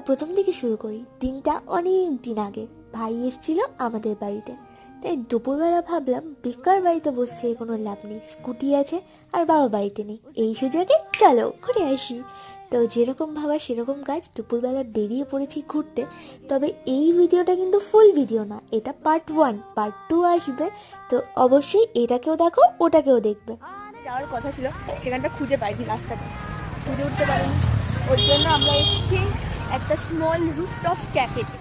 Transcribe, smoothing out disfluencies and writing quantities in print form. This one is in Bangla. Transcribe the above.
প্রথম থেকে শুরু করি। দিনটা অনেক দিন আগে ভাই এসেছিল আমাদের বাড়িতে, তাই দুপুরবেলা ভাবলাম বেকার বাড়িতে বসছে কোনো লাভ নেই, স্কুটি আছে আর বাবা বাড়িতে নেই, এই সুযোগে চলো ঘুরে আসি। তো যেরকম ভাবা সেরকম কাজ, দুপুরবেলা বেরিয়ে পড়েছি ঘুরতে। তবে এই ভিডিওটা কিন্তু ফুল ভিডিও না, এটা পার্ট 1, পার্ট 2 আসবে, তো অবশ্যই এটাকেও দেখো ওটাকেও দেখবে। যাওয়ার কথা ছিল, সেখানটা খুঁজে পাইনি, রাস্তাটা খুঁজে উঠতে পারিনি। ওর জন্য আমরা এসেছি একটা স্মল রুফটপ ক্যাফেতে।